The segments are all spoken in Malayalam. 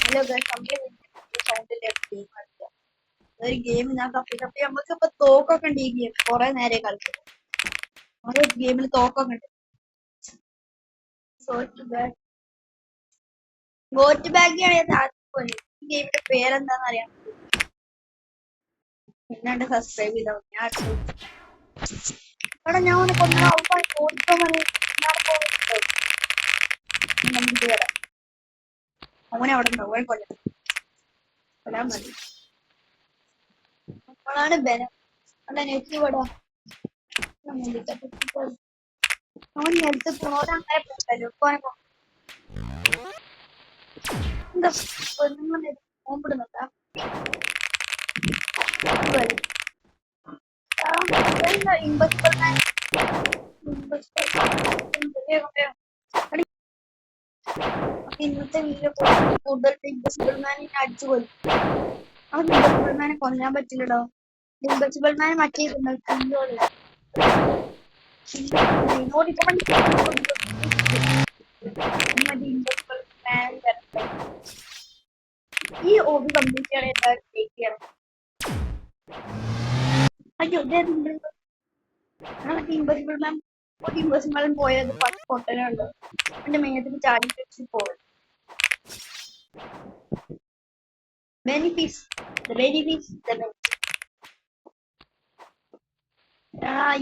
ഹലോ സൗണ്ടിന്റെ ഗെയിം കളിക്കാം. ഒരു ഗെയിം ഞാൻ തപ്പി നമുക്കിപ്പോ തോക്കൊക്കെ ഉണ്ട്. ഈ ഗെയിം കുറെ നേരെ കളിച്ചത്. ഓരോ ഗെയിമിൽ തോക്കൊക്കെ ഉണ്ട്. ഗോറ്റ് ബാഗിയാണ് ഈ ഗെയിമിന്റെ പേരെന്താന്ന് അറിയാം. പിന്നാണ്ട് സബ്സ്ക്രൈബ് ചെയ്താ ഞാൻ ഇവിടെ ഞാൻ നമുക്ക് വരാം. അവനെ അവിടെ ഉണ്ടാവും. അവൻ കൊല്ലാൻ മതി. അപ്പോഴാണ് ബലം. അവിടെ നെറ്റ് വിടാം. അവൻ നേരത്തെ പോണോരങ്ങനെ പോകണ്ടല്ലോ. എന്താ പെണ്ണുങ്ങളെ നോമ്പിടുന്നുണ്ടാ? ഇന്നത്തെ വീഡിയോ കൂടുതൽ ഇൻവെസിബിൾ മാനിനെ അടിച്ചു കൊല്ലും. ആ ഇൻവെസിബിൾ മാനെ കൊല്ലാൻ പറ്റില്ലടോ. ഇൻവെസിബിൾ മാൻ മറ്റേ ഈ ഓബി കംപ്ലീറ്റ് ചെയ്യണം. എന്തായാലും ടേക്ക് ചെയ്യണം. അയ്യോ ഇൻവെസിബിൾ മാൻ ഇൻവെസിബിൾ പോയത് പൊട്ടനുണ്ട്. എന്റെ മേത്തിന് ചാടി വെച്ച് പോകും.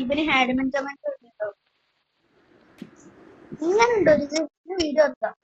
ഇവന് ഹാഡ്മെന്റ് കമന്റ് ഉണ്ടോ? ഇങ്ങനെ ഉണ്ടോ ഇത് വീഡിയോ എടുക്കാം.